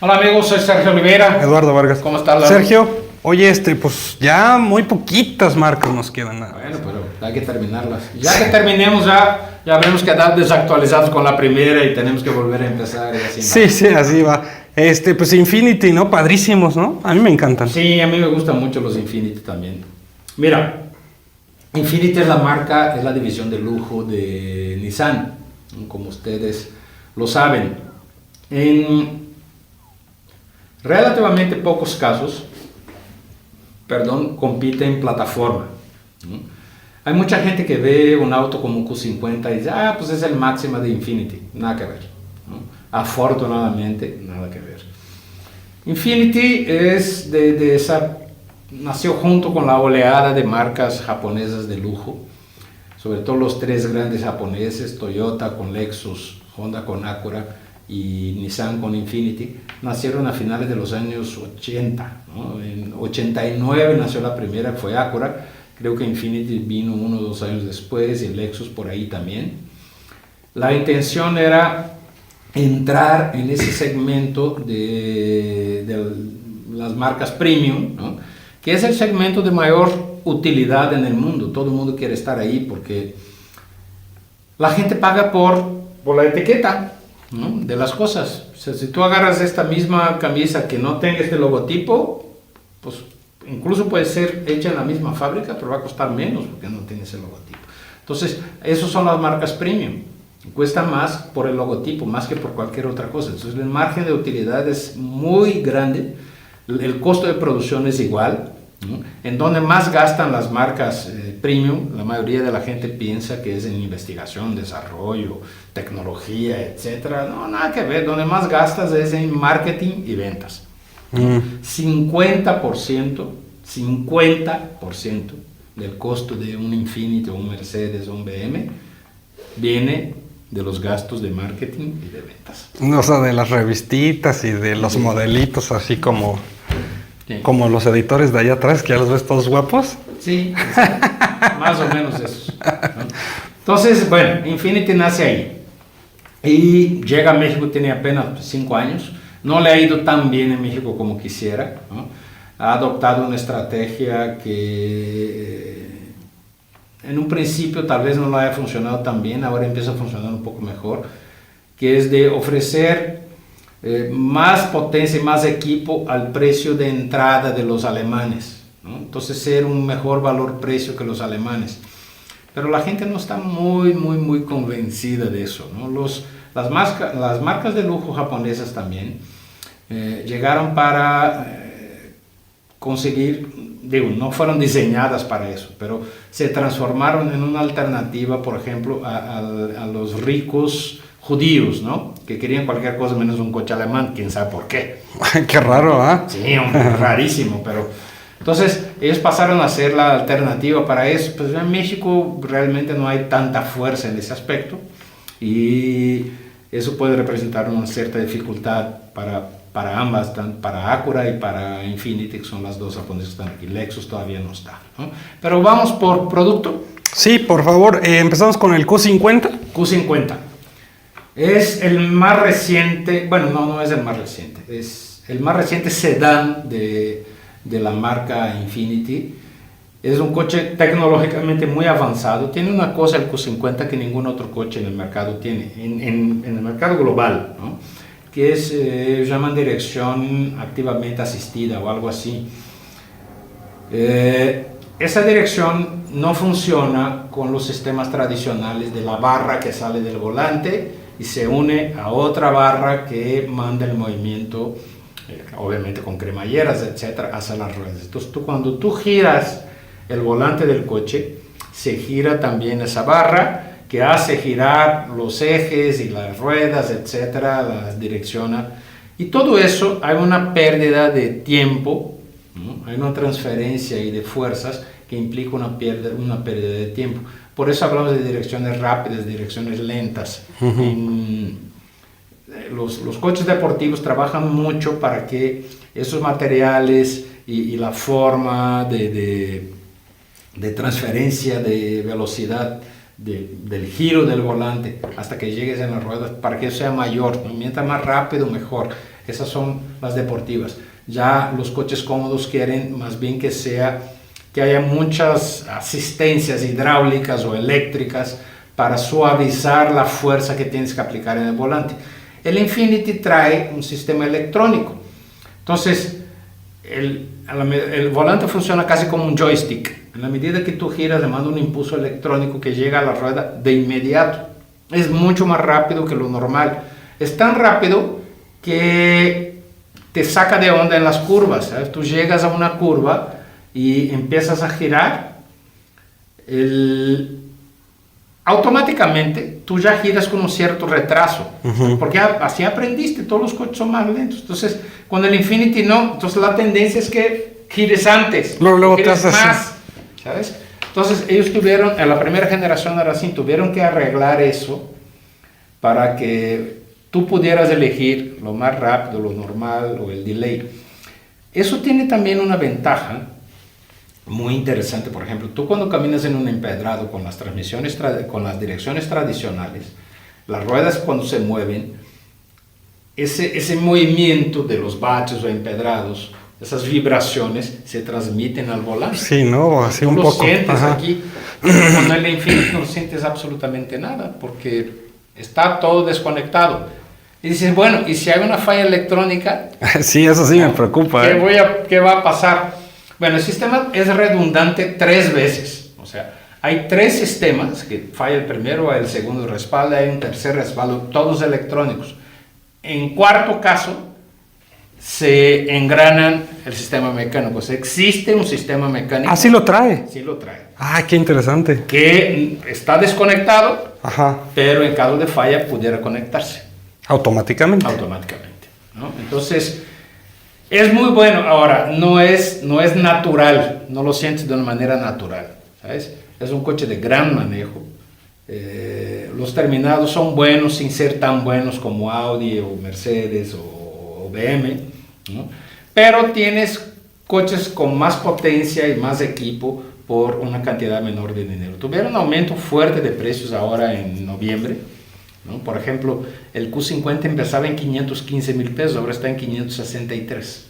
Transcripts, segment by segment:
Hola amigos, soy Sergio Rivera. Eduardo Vargas. ¿Cómo estás, Lalo? Sergio, oye, pues ya muy poquitas marcas nos quedan. Bueno, pero hay que terminarlas. Ya que terminemos, ya habremos quedado desactualizados con la primera y tenemos que volver a empezar. Y así Sí, sí, así va. Pues Infinity, ¿no? Padrísimos, ¿no? A mí me encantan. Sí, a mí me gustan mucho los Infinity también. Mira, Infinity es la marca, es la división de lujo de Nissan, como ustedes lo saben. En relativamente pocos casos, compite en plataforma, ¿no? Hay mucha gente que ve un auto como un Q50 y dice, pues es el máximo de Infinity. Nada que ver, ¿no? Afortunadamente, nada que ver. Infinity es nació junto con la oleada de marcas japonesas de lujo, sobre todo los tres grandes japoneses, Toyota con Lexus, Honda con Acura y Nissan con Infinity, nacieron a finales de los años 80, ¿no? En 89 nació la primera, que fue Acura. Creo que Infinity vino 1 o 2 años después, y Lexus por ahí también. La intención era entrar en ese segmento de las marcas premium, ¿no? Que es el segmento de mayor utilidad en el mundo. Todo el mundo quiere estar ahí porque la gente paga por la etiqueta, ¿no? De las cosas. O sea, si tú agarras esta misma camisa que no tenga este logotipo, pues incluso puede ser hecha en la misma fábrica, pero va a costar menos porque no tiene ese logotipo. Entonces, esos son las marcas premium. Cuesta más por el logotipo, más que por cualquier otra cosa. Entonces, el margen de utilidad es muy grande, el costo de producción es igual, ¿no? En donde más gastan las marcas premium, la mayoría de la gente piensa que es en investigación, desarrollo, tecnología, etcétera. No, nada que ver. Donde más gastas es en marketing y ventas. 50% del costo de un Infiniti o un Mercedes o un BM viene de los gastos de marketing y de ventas. O sea, de las revistitas y de los modelitos, así como, Sí. como los editores de allá atrás, que ya los ves todos guapos. Sí, más o menos eso, ¿no? Entonces, bueno, Infinity nace ahí y llega a México, tiene apenas 5 años. No le ha ido tan bien en México como quisiera, ¿no? Ha adoptado una estrategia que en un principio tal vez no le haya funcionado tan bien, ahora empieza a funcionar un poco mejor, que es de ofrecer más potencia y más equipo al precio de entrada de los alemanes, ¿no? Entonces ser un mejor valor-precio que los alemanes. Pero la gente no está muy convencida de eso, ¿no? Las marcas de lujo japonesas también llegaron para conseguir, no fueron diseñadas para eso, pero se transformaron en una alternativa, por ejemplo, a los ricos judíos, ¿no? Que querían cualquier cosa menos un coche alemán, quién sabe por qué. Qué raro, ¿ah? Sí, rarísimo, pero entonces ellos pasaron a ser la alternativa para eso. Pues en México realmente no hay tanta fuerza en ese aspecto y eso puede representar una cierta dificultad para ambas, para Acura y para Infiniti, que son las dos japonesas que están aquí. Lexus todavía no está, ¿no? Pero vamos por producto. Sí, por favor, empezamos con el Q50. Q50 es el más reciente, bueno, no es el más reciente, es el más reciente sedán de la marca Infiniti. Es un coche tecnológicamente muy avanzado. Tiene una cosa el Q50 que ningún otro coche en el mercado tiene, en el mercado global, ¿no? Que es, llaman dirección activamente asistida o algo así. Esa dirección no funciona con los sistemas tradicionales de la barra que sale del volante y se une a otra barra que manda el movimiento, obviamente con cremalleras, etcétera, hacia las ruedas. Entonces cuando tú giras el volante del coche, se gira también esa barra que hace girar los ejes y las ruedas, etcétera, las direcciona. Y todo eso, hay una pérdida de tiempo, ¿no? Hay una transferencia y de fuerzas que implica una pérdida de tiempo. Por eso hablamos de direcciones rápidas, direcciones lentas. Los coches deportivos trabajan mucho para que esos materiales y la forma de transferencia de velocidad del giro del volante hasta que llegues en las ruedas, para que eso sea mayor, ¿no? Mientras más rápido mejor. Esas son las deportivas. Ya los coches cómodos quieren más bien que haya muchas asistencias hidráulicas o eléctricas para suavizar la fuerza que tienes que aplicar en el volante. El Infiniti trae un sistema electrónico. Entonces, el volante funciona casi como un joystick. En la medida que tú giras, le manda un impulso electrónico que llega a la rueda de inmediato. Es mucho más rápido que lo normal. Es tan rápido que te saca de onda en las curvas, ¿sabes? Tú llegas a una curva y empiezas a girar, automáticamente tú ya giras con un cierto retraso, porque así aprendiste, todos los coches son más lentos. Entonces, con el Infiniti no, entonces la tendencia es que gires antes, luego gires te haces más, ¿sabes? Entonces ellos tuvieron, en la primera generación era así, tuvieron que arreglar eso para que tú pudieras elegir lo más rápido, lo normal o el delay. Eso tiene también una ventaja muy interesante. Por ejemplo, tú cuando caminas en un empedrado con las con las direcciones tradicionales, las ruedas cuando se mueven, ese movimiento de los baches o empedrados, esas vibraciones se transmiten al volante. Sí, ¿no? Así tú un lo poco. sientes Ajá. aquí. Con el Infiniti no sientes absolutamente nada porque está todo desconectado. Y dices, bueno, ¿y si hay una falla electrónica? Sí, eso sí me preocupa. ¿Qué va a pasar? Bueno, el sistema es redundante 3 veces. O sea, hay 3 sistemas, que falla el primero, el segundo respaldo, hay un tercer respaldo, todos electrónicos. En cuarto caso, se engranan el sistema mecánico. O sea, existe un sistema mecánico. Ah, sí lo trae. Sí lo trae. Ah, qué interesante. Que está desconectado, Ajá. pero en caso de falla pudiera conectarse. Automáticamente. Automáticamente, ¿no? Entonces, es muy bueno. Ahora, no es natural, no lo sientes de una manera natural, ¿sabes? Es un coche de gran manejo. Los terminados son buenos sin ser tan buenos como Audi o Mercedes o BMW, ¿no? Pero tienes coches con más potencia y más equipo por una cantidad menor de dinero. Tuvieron un aumento fuerte de precios ahora en noviembre, ¿no? Por ejemplo, el Q50 empezaba en 515,000 pesos, ahora está en 563.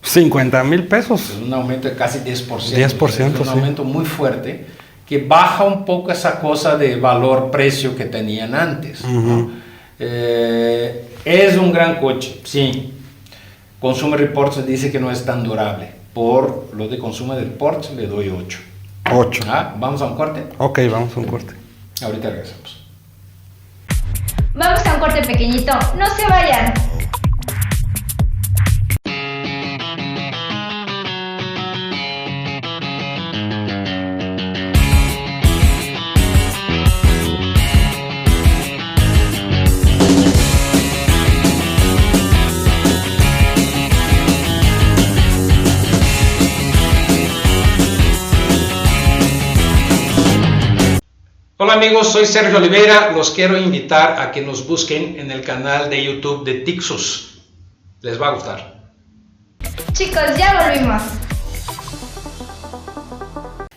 50,000 pesos. Es un aumento de casi 10%. 10%, es un sí. aumento muy fuerte que baja un poco esa cosa de valor-precio que tenían antes, ¿no? Es un gran coche, sí. Consumer Reports dice que no es tan durable. Por lo de Consumer Reports le doy 8. 8. ¿Vamos a un corte? Ok, vamos a un corte. Ahorita regresamos. Vamos a un corte pequeñito, no se vayan. Hola amigos, soy Sergio Oliveira. Los quiero invitar a que nos busquen en el canal de YouTube de Tixus. Les va a gustar. Chicos, ya volvimos.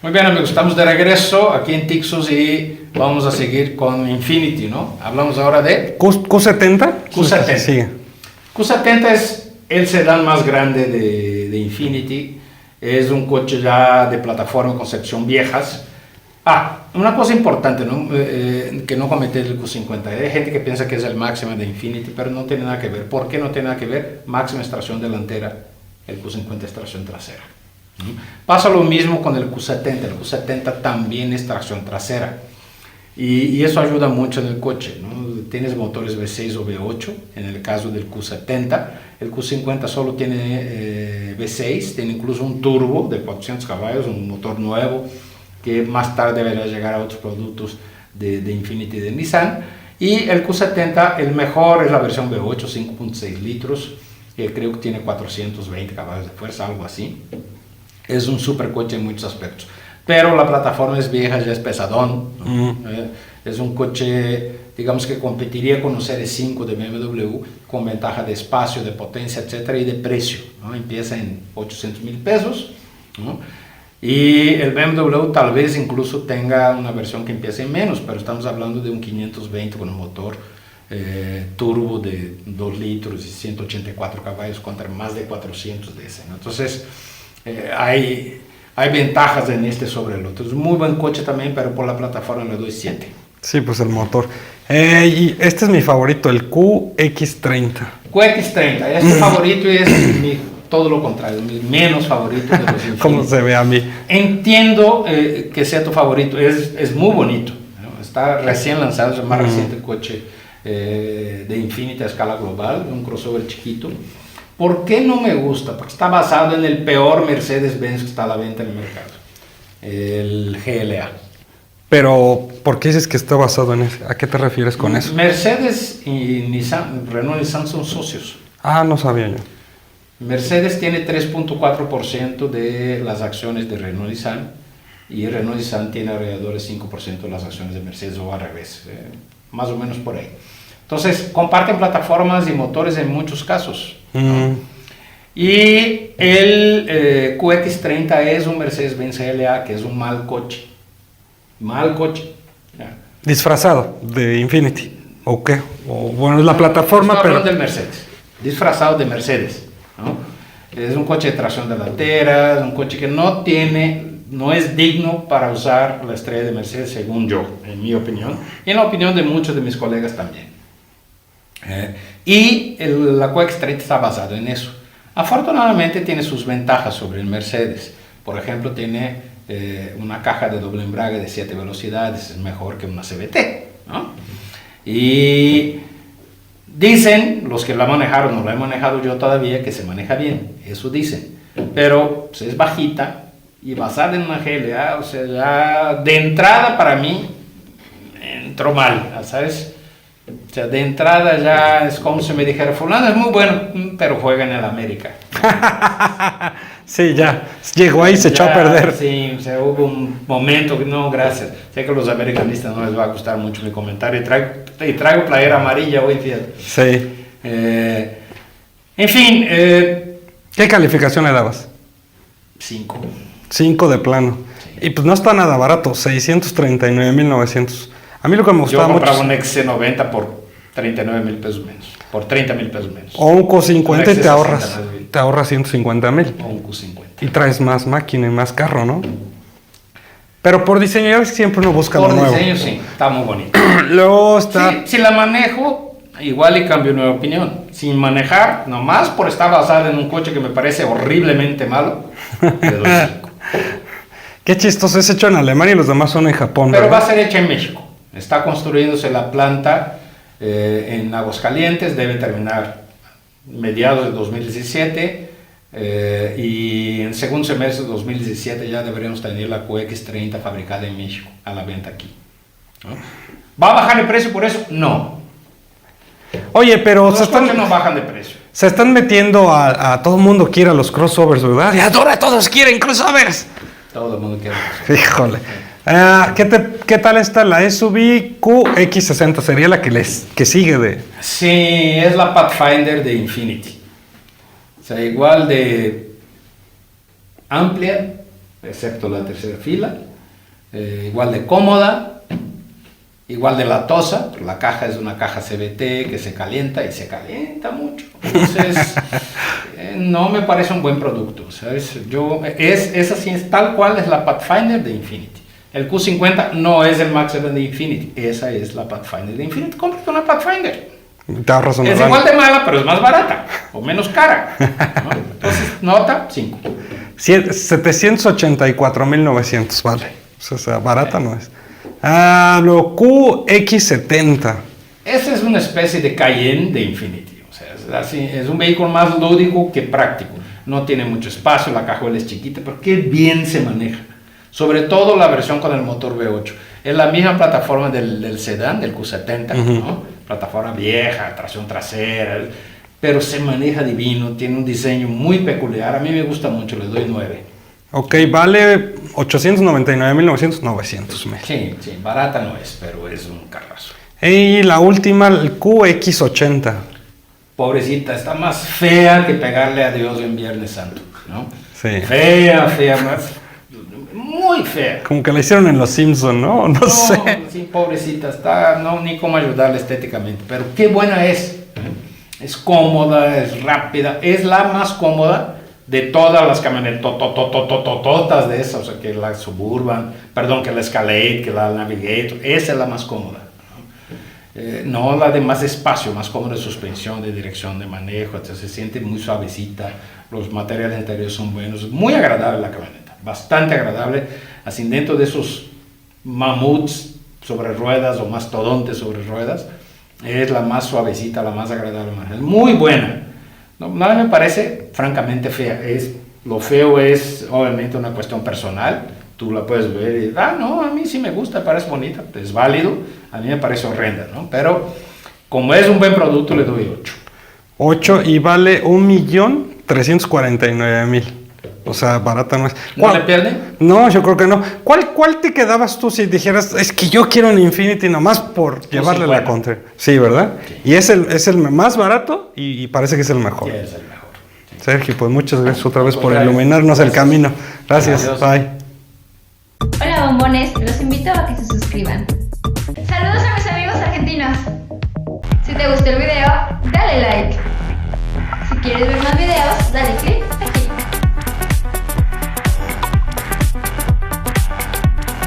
Muy bien amigos, estamos de regreso aquí en Tixus y vamos a seguir con Infiniti, ¿no? Hablamos ahora de ¿Q70? Q70. Sí. Q70 es el sedán más grande de Infiniti. Es un coche ya de plataforma y concepción viejas. Una cosa importante, ¿no? Que no comenté el Q50. Hay gente que piensa que es el máximo de Infiniti, pero no tiene nada que ver. ¿Por qué no tiene nada que ver? Máxima es tracción delantera, el Q50 es tracción trasera. Pasa lo mismo con el Q70. El Q70 también es tracción trasera. Y eso ayuda mucho en el coche, ¿no? Tienes motores V6 o V8 en el caso del Q70. El Q50 solo tiene V6, tiene incluso un turbo de 400 caballos, un motor nuevo, que más tarde deberá llegar a otros productos de Infiniti y de Nissan. Y el Q70, el mejor es la versión V8, 5.6 litros, que creo que tiene 420 caballos de fuerza, algo así. Es un super coche en muchos aspectos. Pero la plataforma es vieja, ya es pesadón, ¿no? Es un coche, digamos, que competiría con un Serie 5 de BMW, con ventaja de espacio, de potencia, etcétera, y de precio, ¿no? Empieza en 800,000 pesos, ¿no? Y el BMW tal vez incluso tenga una versión que empiece en menos, pero estamos hablando de un 520 con un motor turbo de 2 litros y 184 caballos contra más de 400 de ese, ¿no? Entonces, hay ventajas en este sobre el otro. Es un muy buen coche también, pero por la plataforma le doy 7. Sí, pues el motor. Y este es mi favorito, el QX30. QX30, es mi favorito y es todo lo contrario, mi menos favorito de los Infiniti. ¿Cómo se ve a mí? Entiendo que sea tu favorito, es muy bonito, ¿no? Está recién lanzado, es el más reciente coche de Infiniti a escala global, un crossover chiquito. ¿Por qué no me gusta? Porque está basado en el peor Mercedes-Benz que está a la venta en el mercado, el GLA. Pero, ¿por qué dices que está basado en ese? ¿A qué te refieres con eso? Mercedes y Nissan, Renault y Nissan son socios. Ah, no sabía yo. Mercedes tiene 3.4% de las acciones de Renault y Nissan y Renault y Nissan tiene alrededor del 5% de las acciones de Mercedes o al revés, más o menos por ahí. Entonces, comparten plataformas y motores en muchos casos, ¿no? Y el QX30 es un Mercedes-Benz GLA que es un mal coche. Mal coche. ¿Ya? Disfrazado de Infiniti. ¿O qué? O, bueno, es la plataforma, pero... del Mercedes. Disfrazado de Mercedes, ¿no? Es un coche de tracción delantera, es un coche que no es digno para usar la estrella de Mercedes, según yo, en mi opinión, y en la opinión de muchos de mis colegas también. Y la QX30 está basado en eso. Afortunadamente tiene sus ventajas sobre el Mercedes. Por ejemplo, tiene una caja de doble embrague de 7 velocidades, es mejor que una CVT, ¿no? Y dicen, los que la manejaron, no la he manejado yo todavía, que se maneja bien, eso dicen, pero pues, es bajita y basada en una GLA, o sea, ya de entrada para mí entró mal, ¿sabes? O sea, de entrada ya es como si me dijera, fulano es muy bueno, pero juega en el América. Sí, ya. Llegó ahí y se echó a perder. Sí, o sea, hubo un momento que no, gracias. Sé que a los americanistas no les va a gustar mucho mi comentario. Y traigo playera amarilla hoy, fíjate. Sí. En fin. ¿Qué calificación le dabas? 5. 5 de plano. Sí. Y pues no está nada barato, 639,900. A mí lo que me gustaba mucho... Yo compraba un XC90 por 39,000 pesos menos. Por 30,000 pesos menos. O un Q50 y te ahorras 150,000. O un Q50. Y traes más máquina y más carro, ¿no? Pero por diseño, ya ves que siempre uno busca lo nuevo. Por diseño, sí. Está muy bonito. Luego está... Sí, si la manejo, igual y cambio nueva opinión. Sin manejar, nomás por estar basada en un coche que me parece horriblemente malo, le doy 5. Qué chistoso, es hecho en Alemania y los demás son en Japón. Pero ¿verdad? va a ser hecha en México. Está construyéndose la planta en Aguascalientes, debe terminar mediados de 2017 y en segundo semestre de 2017 ya deberíamos tener la QX30 fabricada en México a la venta aquí, ¿no? ¿Va a bajar el precio por eso? No. Oye, pero Los coches no bajan de precio. Se están metiendo a todo el mundo quiere a los crossovers, ¿verdad? Y ahora todos quieren crossovers. Todo el mundo quiere. Híjole. ¿Qué tal está la SUV QX60? Sería la que sigue de... Sí, es la Pathfinder de Infiniti. O sea, igual de amplia, excepto la tercera fila, igual de cómoda, igual de latosa, pero la caja es una caja CVT que se calienta y se calienta mucho. Entonces, no me parece un buen producto, ¿sabes? Es así, es tal cual es la Pathfinder de Infiniti. El Q50 no es el Max 7 de Infiniti, esa es la Pathfinder de Infiniti. Cómprate una Pathfinder. Te ahorras una es igual de mala, pero es más barata o menos cara, ¿no? Entonces, nota 5. 784,900, vale. O sea, barata no es. Lo QX70. Esa es una especie de Cayenne de Infiniti. O sea, es un vehículo más lúdico que práctico. No tiene mucho espacio, la cajuela es chiquita, pero qué bien se maneja. Sobre todo la versión con el motor V8. Es la misma plataforma del sedán, del Q70, ¿no? Plataforma vieja, tracción trasera, pero se maneja divino, tiene un diseño muy peculiar. A mí me gusta mucho, le doy 9. Ok, vale 899,900. Sí, barata no es, pero es un carrazo. Y la última, el QX80. Pobrecita, está más fea que pegarle a Dios en Viernes Santo, ¿no? Sí. Fea, más. muy fea. Como que la hicieron en Los Simpson, ¿no? No sé. Sí, pobrecita, está, no, ni cómo ayudarle estéticamente, pero qué buena es. Es cómoda, es rápida, es la más cómoda de todas las camionetotas de esas, o sea, que la Suburban, perdón, que la Escalade, que la Navigator, esa es la más cómoda. No la de más espacio, más cómoda de suspensión, de dirección, de manejo, entonces se siente muy suavecita, los materiales interiores son buenos, muy agradable la camioneta, bastante agradable, así dentro de esos mamuts sobre ruedas o mastodontes sobre ruedas, es la más suavecita, la más agradable, es muy buena. No, nada me parece francamente fea, lo feo es obviamente una cuestión personal, tú la puedes ver y, no, a mí sí me gusta, parece bonita, es válido, a mí me parece horrenda, ¿no? Pero como es un buen producto, le doy 8. 8 y vale 1,349,000. O sea, barata no es. ¿No le pierde? No, yo creo que no. ¿Cuál te quedabas tú si dijeras, es que yo quiero un Infiniti nomás por llevarle la contra? Sí, ¿verdad? Sí. Y es el más barato y parece que es el mejor. Sí, es el mejor. Sí. Sergio, pues muchas gracias otra vez por iluminarnos el camino. Gracias, bye. Hola bombones, los invito a que se suscriban. Saludos a mis amigos argentinos. Si te gustó el video, dale like. Si quieres ver más videos, dale click.